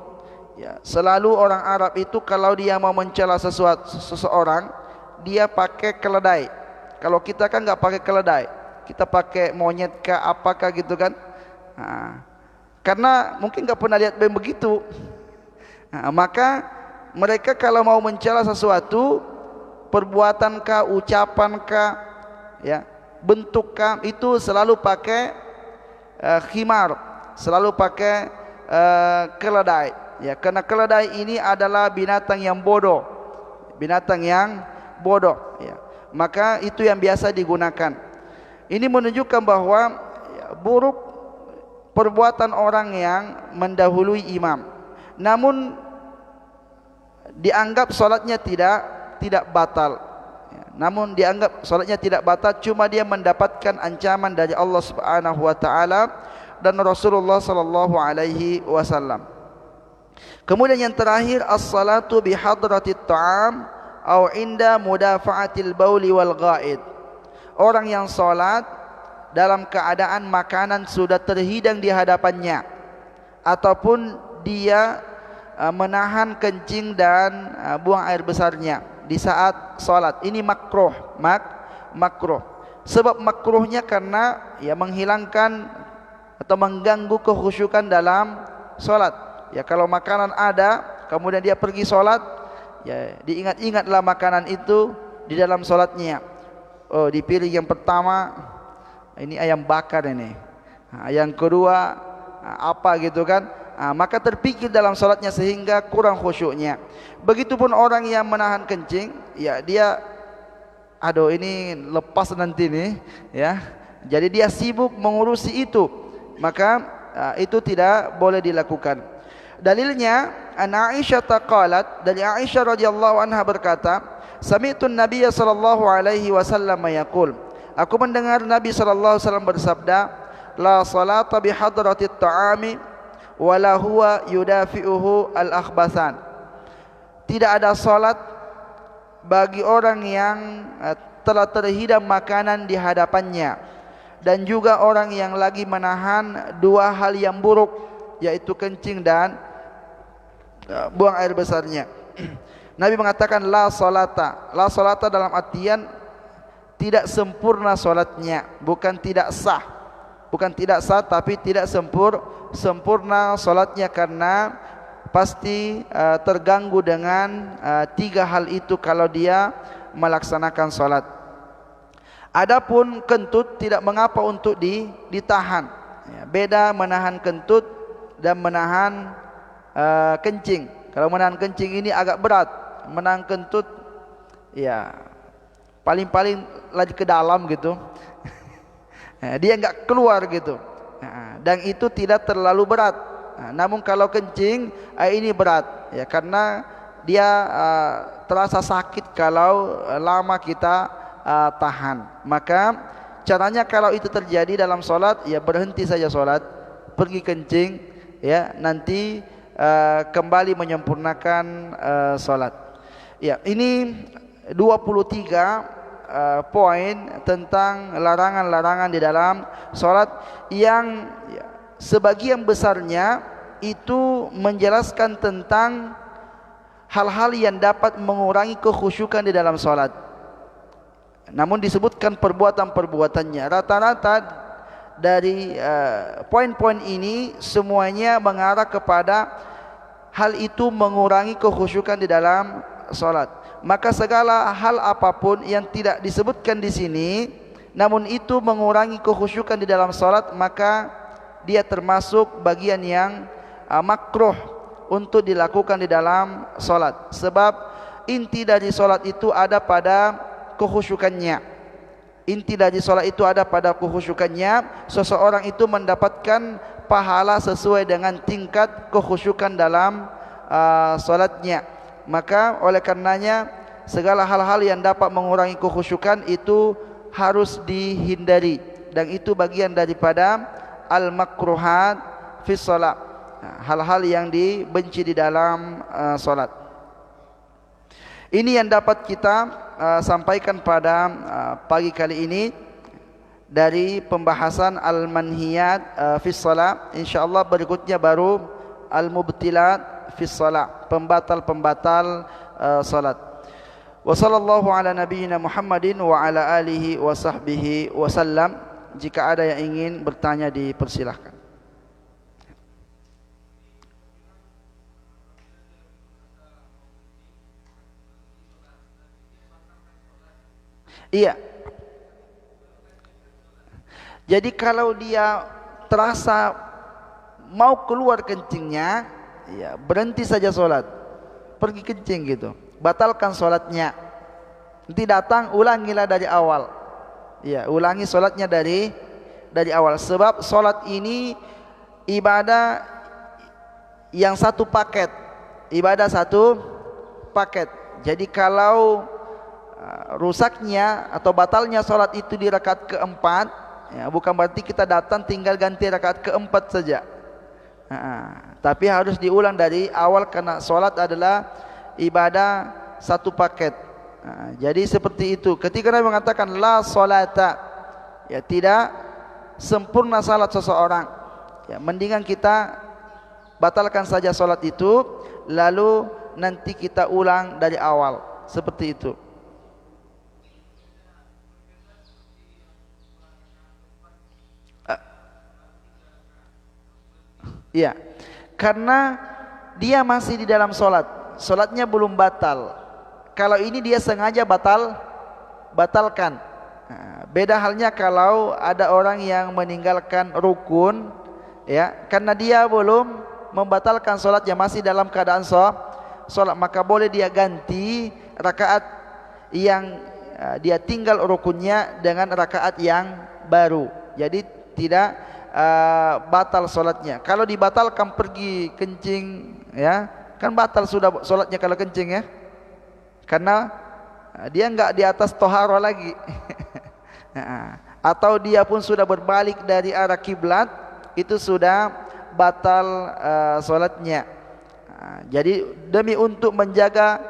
Ya, selalu orang Arab itu kalau dia mau mencela seseorang, dia pakai keledai. Kalau kita kan enggak pakai keledai, kita pakai monyet kah apakah gitu kan. Karena mungkin enggak pernah lihat begitu. Maka mereka kalau mau mencela sesuatu, perbuatankah, ucapankah, ya, bentukkah, itu selalu pakai khimar, selalu pakai keledai. Ya, karena keledai ini adalah binatang yang bodoh, binatang yang bodoh. Ya, maka itu yang biasa digunakan. Ini menunjukkan bahwa buruk perbuatan orang yang mendahului imam, namun dianggap salatnya tidak batal. Namun dianggap salatnya tidak batal, cuma dia mendapatkan ancaman dari Allah Subhanahu wa taala dan Rasulullah sallallahu alaihi wasallam. Kemudian yang terakhir, as-salatu bi hadratit ta'am au inda mudafa'atil bauli wal ghaid. Orang yang salat dalam keadaan makanan sudah terhidang di hadapannya, ataupun dia menahan kencing dan buang air besarnya di saat salat. Ini makruh, makruh. Sebab makruhnya karena ya menghilangkan atau mengganggu kekhusyukan dalam salat. Ya, kalau makanan ada kemudian dia pergi salat, ya diingat-ingatlah makanan itu di dalam salatnya. Oh, di piring yang pertama ini ayam bakar ini, yang kedua apa gitu kan, maka terpikir dalam salatnya sehingga kurang khusyuknya. Begitupun orang yang menahan kencing, ya dia, aduh ini lepas nanti nih, ya, Jadi dia sibuk mengurusi itu, maka itu tidak boleh dilakukan. Dalilnya an Aisyah qalat, dari Aisyah radhiyallahu anha berkata, sami'tu an-nabiy sallallahu alaihi wasallam yaqul, aku mendengar Nabi sallallahu alaihi wasallam bersabda, la salata bi hadratit ta'ami wala huwa yudafi'uhu al-akhbathan. Tidak ada salat bagi orang yang telah terhidang makanan di hadapannya, dan juga orang yang lagi menahan dua hal yang buruk, yaitu kencing dan buang air besarnya. Nabi mengatakan la salata. La salata dalam artian tidak sempurna salatnya, bukan tidak sah. Bukan tidak sah, tapi tidak sempurna salatnya, karena pasti terganggu dengan tiga hal itu kalau dia melaksanakan salat. Adapun kentut tidak mengapa untuk ditahan. Beda menahan kentut dan menahan kencing. Kalau menahan kencing ini agak berat. Menahan kentut ya paling-paling lagi ke dalam gitu. Dia enggak keluar gitu. Dan itu tidak terlalu berat. Namun kalau kencing ini berat ya, karena dia terasa sakit kalau lama kita tahan. Maka caranya kalau itu terjadi dalam solat, ya berhenti saja solat, pergi kencing, ya nanti kembali menyempurnakan solat. Ya, ini 23 poin tentang larangan-larangan di dalam solat yang sebagian besarnya itu menjelaskan tentang hal-hal yang dapat mengurangi kekhusyukan di dalam solat. Namun disebutkan perbuatan-perbuatannya. Rata-rata dari poin-poin ini semuanya mengarah kepada hal itu mengurangi kekhusyukan di dalam solat. Maka segala hal apapun yang tidak disebutkan di sini, namun itu mengurangi kekhusyukan di dalam solat, maka dia termasuk bagian yang makruh untuk dilakukan di dalam solat. Sebab inti dari solat itu ada pada kekhusyukannya. Inti dari solat itu ada pada kekhusyukannya. Seseorang itu mendapatkan pahala sesuai dengan tingkat kekhusyukan dalam solatnya. Maka oleh karenanya segala hal-hal yang dapat mengurangi kekhusyukan itu harus dihindari, dan itu bagian daripada al-makruhat fi shalah, hal-hal yang dibenci di dalam solat. Ini yang dapat kita sampaikan pada pagi kali ini dari pembahasan al-manhiyat fi shalah. Insyaallah berikutnya baru al-mubtilat fi shalah, pembatal-pembatal salat. Wa sallallahu ala nabiyyina Muhammadin wa ala alihi wa sahbihi wasallam. Jika ada yang ingin bertanya dipersilahkan. Iya. Jadi kalau dia terasa mau keluar kencingnya, ya berhenti saja solat, pergi kencing gitu, batalkan solatnya. Nanti datang ulangilah dari awal. Ya, ulangi solatnya dari awal. Sebab solat ini ibadah yang satu paket, ibadah satu paket. Jadi kalau rusaknya atau batalnya solat itu di rakaat keempat, ya, bukan berarti kita datang tinggal ganti rakaat keempat saja. Tapi harus diulang dari awal, karena solat adalah ibadah satu paket. Jadi seperti itu. Ketika Nabi mengatakan la salata, ya tidak sempurna salat seseorang, ya mendingan kita batalkan saja solat itu, lalu nanti kita ulang dari awal, seperti itu. Ya, karena dia masih di dalam solat, solatnya belum batal. Kalau ini dia sengaja batalkan. Beda halnya kalau ada orang yang meninggalkan rukun, ya, karena dia belum membatalkan solatnya, masih dalam keadaan solat, maka boleh dia ganti rakaat yang dia tinggal rukunnya dengan rakaat yang baru. Jadi tidak batal solatnya. Kalau dibatalkan pergi kencing, ya kan batal sudah solatnya kalau kencing, ya, karena dia enggak di atas tohara lagi. Atau dia pun sudah berbalik dari arah kiblat, itu sudah batal solatnya. Jadi demi untuk menjaga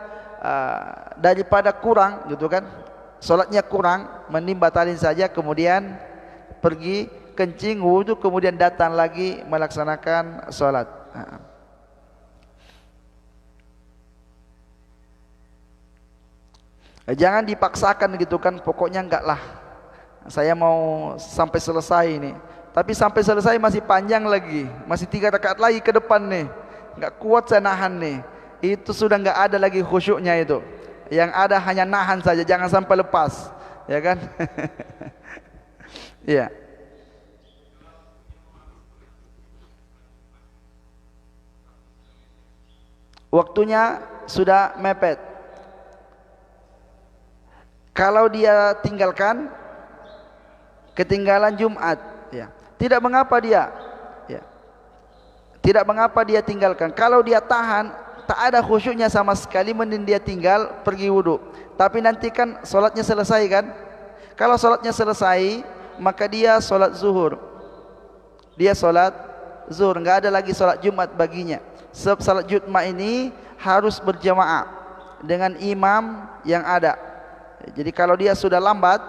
daripada kurang, gitu kan, solatnya kurang, mending batalin saja, kemudian pergi kencing, wudu, kemudian datang lagi melaksanakan solat. Jangan dipaksakan gitu kan, pokoknya enggak lah, saya mau sampai selesai ini. Tapi sampai selesai masih panjang lagi, masih 3 rakaat lagi ke depan nih, enggak kuat saya nahan nih. Itu sudah enggak ada lagi khusyuknya itu. Yang ada hanya nahan saja, jangan sampai lepas, ya kan? Iya. Waktunya sudah mepet. Kalau dia tinggalkan, ketinggalan Jumat, ya, tidak mengapa dia, ya, tidak mengapa dia tinggalkan. Kalau dia tahan, tak ada khusyuknya sama sekali, mending dia tinggal pergi wudu. Tapi nanti kan solatnya selesai kan? Kalau solatnya selesai, maka dia solat zuhur. Dia solat zuhur, enggak ada lagi solat Jumat baginya. Sebab solat Jumat ini harus berjamaah dengan imam yang ada. Jadi kalau dia sudah lambat,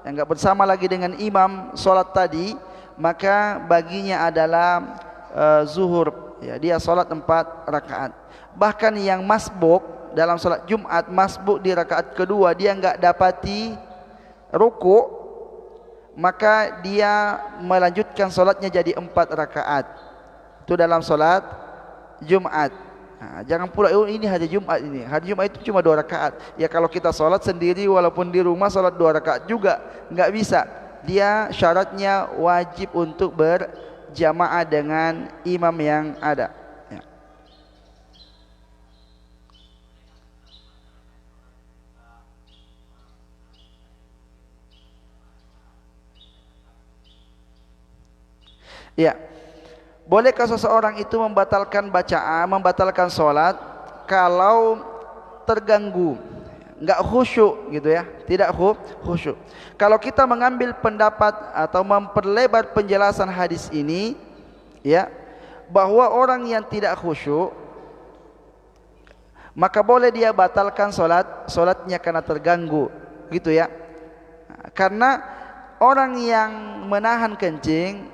enggak bersama lagi dengan imam solat tadi, maka baginya adalah zuhur, ya, dia solat 4 rakaat. Bahkan yang masbuk dalam solat Jumat, masbuk di rakaat kedua, dia enggak dapati ruku', maka dia melanjutkan solatnya jadi 4 rakaat. Itu dalam solat Jumat. Jangan pula ini hari Jumat ini. Hari Jumat itu cuma 2 rakaat. Ya kalau kita solat sendiri walaupun di rumah solat 2 rakaat juga enggak bisa. Dia syaratnya wajib untuk berjamaah dengan imam yang ada. Ya. Ya. Bolehkah seseorang itu membatalkan bacaan, membatalkan sholat kalau terganggu, enggak khusyuk gitu ya, tidak khusyuk. Kalau kita mengambil pendapat atau memperlebar penjelasan hadis ini, ya, bahwa orang yang tidak khusyuk, maka boleh dia batalkan solatnya karena terganggu, gitu ya. Karena orang yang menahan kencing,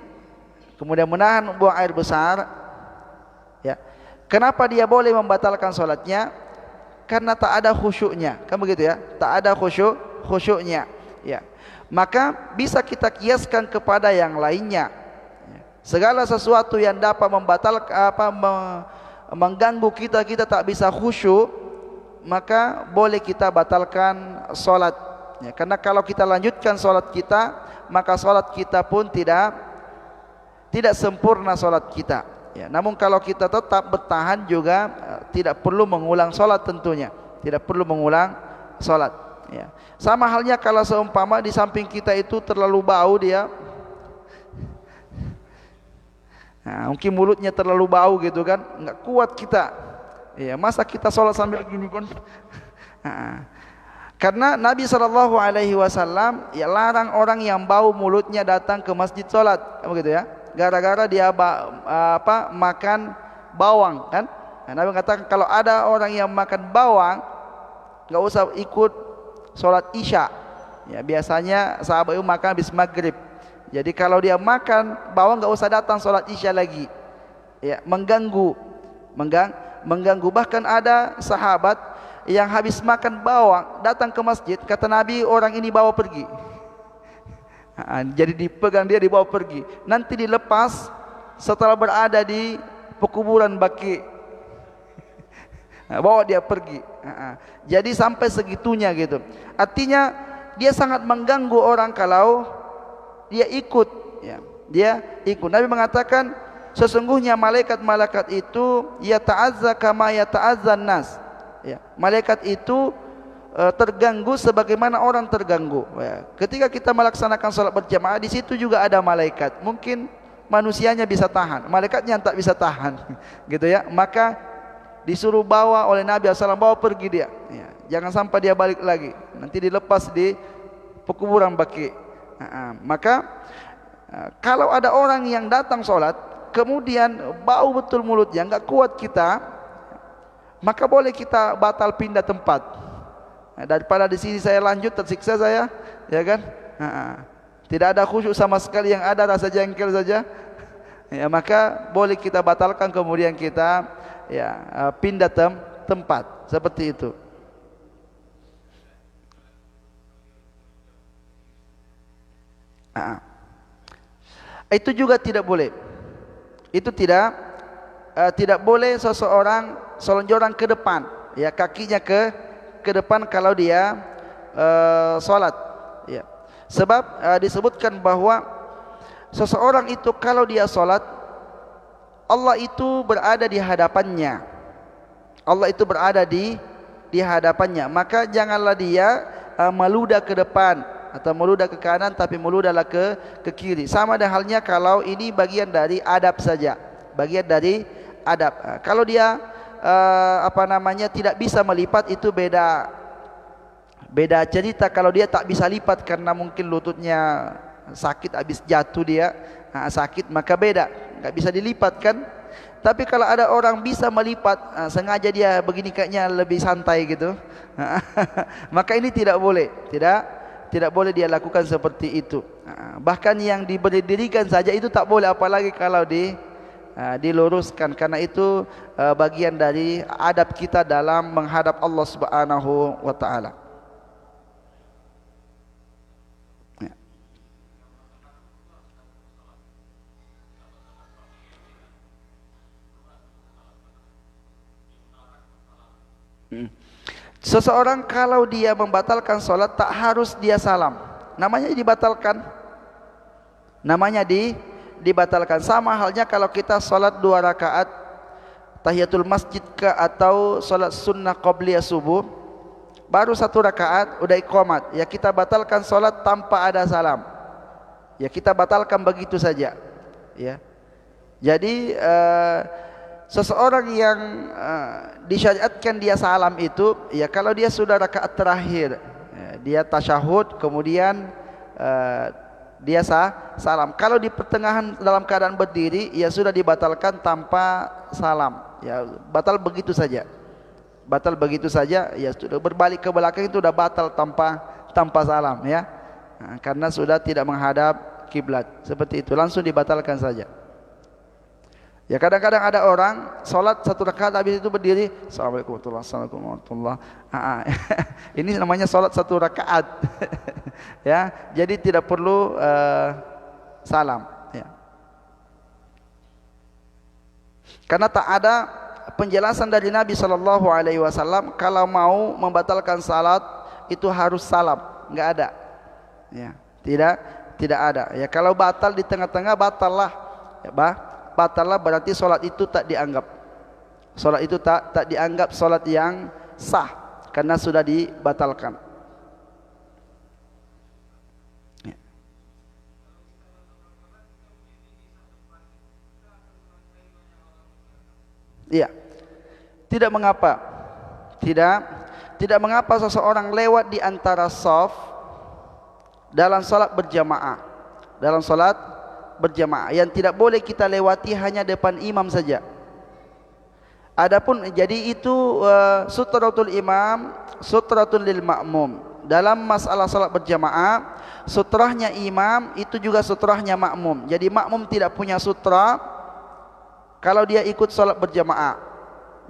kemudian menahan buang air besar, ya, kenapa dia boleh membatalkan solatnya? Karena tak ada khusyuknya, kan begitu ya? Tak ada khusyuknya, ya. Maka bisa kita kiaskan kepada yang lainnya. Segala sesuatu yang dapat membatalkan mengganggu kita tak bisa khusyuk, maka boleh kita batalkan solat. Ya, karena kalau kita lanjutkan solat kita, maka solat kita pun tidak sempurna solat kita, ya. Namun kalau kita tetap bertahan juga tidak perlu mengulang solat, tentunya tidak perlu mengulang solat, ya. Sama halnya kalau seumpama di samping kita itu terlalu bau dia, nah, mungkin mulutnya terlalu bau gitu kan, nggak kuat kita, ya, masa kita solat sambil gini kan? Nah, karena Nabi SAW ya larang orang yang bau mulutnya datang ke masjid solat, begitu ya. Gara-gara dia makan bawang kan. Nah, Nabi katakan kalau ada orang yang makan bawang, enggak usah ikut sholat isya. Ya, biasanya sahabat itu makan habis maghrib. Jadi kalau dia makan bawang enggak usah datang sholat isya lagi. Ya, mengganggu. Bahkan ada sahabat yang habis makan bawang datang ke masjid, kata Nabi, orang ini bawa pergi. Jadi dipegang dia, dibawa pergi. Nanti dilepas setelah berada di pekuburan Baqi. Bawa dia pergi. Jadi sampai segitunya gitu. Artinya dia sangat mengganggu orang kalau dia ikut, ya. Dia ikut. Nabi mengatakan sesungguhnya malaikat-malaikat itu yata'azza kama yata'azzan nas. Ya, malaikat itu terganggu sebagaimana orang terganggu. Ya. Ketika kita melaksanakan sholat berjamaah, di situ juga ada malaikat. Mungkin manusianya bisa tahan, malaikatnya tak bisa tahan, gitu ya. Maka disuruh bawa oleh Nabi SAW, bawa pergi dia. Ya. Jangan sampai dia balik lagi, nanti dilepas di pekuburan Baqi. Maka kalau ada orang yang datang sholat, kemudian bau betul mulutnya, nggak kuat kita, maka boleh kita batal pindah tempat. Daripada di sini saya lanjut tersiksa saya, ya kan? Tidak ada khusyuk sama sekali, yang ada rasa jengkel saja. Ya, maka boleh kita batalkan, kemudian kita pindah tempat seperti itu. Itu juga tidak boleh. Itu tidak boleh seseorang selonjoran ke depan, ya, kakinya ke depan kalau dia sholat, ya. Sebab disebutkan bahwa seseorang itu kalau dia sholat, Allah itu berada di hadapannya. Allah itu berada di hadapannya. Maka janganlah dia meludah ke depan atau meludah ke kanan, tapi meludahlah ke kiri. Sama dan halnya kalau ini bagian dari adab saja, bagian dari adab. Kalau dia tidak bisa melipat, itu beda cerita. Kalau dia tak bisa lipat karena mungkin lututnya sakit, habis jatuh dia sakit, maka beda, nggak bisa dilipat kan. Tapi kalau ada orang bisa melipat, sengaja dia begini kayaknya lebih santai gitu, maka ini tidak boleh, tidak boleh dia lakukan seperti itu. Bahkan yang diberdirikan saja itu tak boleh, apalagi kalau diluruskan, karena itu bagian dari adab kita dalam menghadap Allah Subhanahu wa taala. Seseorang kalau dia membatalkan sholat, tak harus dia salam, namanya dibatalkan, namanya dibatalkan. Sama halnya kalau kita sholat 2 rakaat tahiyatul masjid atau sholat sunnah qabliyah subuh, baru 1 rakaat udah iqamat, ya kita batalkan sholat tanpa ada salam, ya kita batalkan begitu saja, ya. Jadi seseorang yang disyariatkan dia salam itu, ya kalau dia sudah rakaat terakhir, dia tasyahud, kemudian dia salam. Kalau di pertengahan dalam keadaan berdiri, ya sudah dibatalkan tanpa salam, ya batal begitu saja, batal begitu saja, ya sudah berbalik ke belakang itu sudah batal tanpa salam, ya. Karena sudah tidak menghadap kiblat, seperti itu, langsung dibatalkan saja. Ya kadang-kadang ada orang sholat 1 rakaat, habis itu berdiri, Assalamualaikum warahmatullahi wabarakatuh. Ini namanya sholat 1 rakaat. Ya, jadi tidak perlu salam. Ya. Karena tak ada penjelasan dari Nabi SAW kalau mau membatalkan salat itu harus salam, nggak ada. Ya, tidak ada. Ya kalau batal di tengah-tengah, batallah. Ya, batallah berarti solat itu tak dianggap, solat itu tak dianggap solat yang sah karena sudah dibatalkan. Iya, tidak mengapa, tidak mengapa seseorang lewat di antara shaf dalam salat berjamaah, dalam salat berjamaah. Yang tidak boleh kita lewati hanya depan imam saja. Adapun jadi itu sutratul imam, sutratul lil ma'mum. Dalam masalah salat berjamaah, sutrahnya imam itu juga sutrahnya makmum. Jadi makmum tidak punya sutra kalau dia ikut salat berjamaah.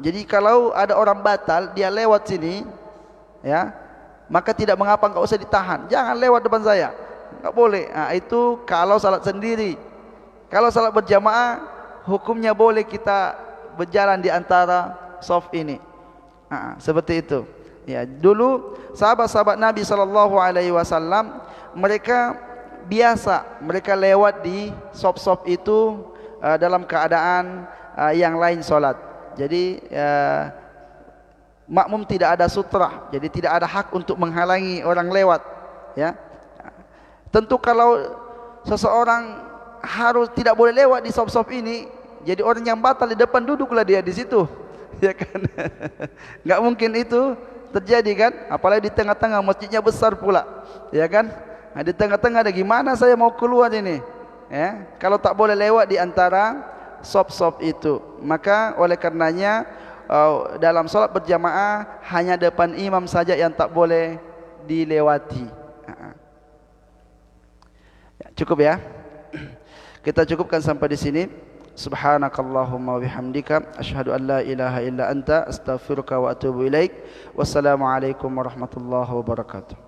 Jadi kalau ada orang batal dia lewat sini, ya, maka tidak mengapa, enggak usah ditahan. Jangan lewat depan saya, enggak boleh. Nah, itu kalau salat sendiri. Kalau salat berjamaah, hukumnya boleh kita berjalan di antara shaf ini. Seperti itu. Ya, dulu sahabat-sahabat Nabi SAW mereka biasa, mereka lewat di shaf-shaf itu dalam keadaan yang lain salat. Jadi makmum tidak ada sutra, jadi tidak ada hak untuk menghalangi orang lewat, ya. Tentu kalau seseorang harus tidak boleh lewat di sop-sop ini, jadi orang yang batal di depan duduklah dia di situ, ya kan? Enggak mungkin itu terjadi kan? Apalagi di tengah-tengah, masjidnya besar pula, ya kan? Nah, di tengah-tengah ada gimana saya mau keluar ini? Ya, kalau tak boleh lewat di antara sop-sop itu, maka oleh karenanya dalam solat berjamaah hanya depan imam saja yang tak boleh dilewati. Ya, cukup ya. Kita cukupkan sampai di sini. Subhanakallahumma wa bihamdika asyhadu an la ilaha illa anta astaghfiruka wa atubu ilaik. Wassalamualaikum warahmatullahi wabarakatuh.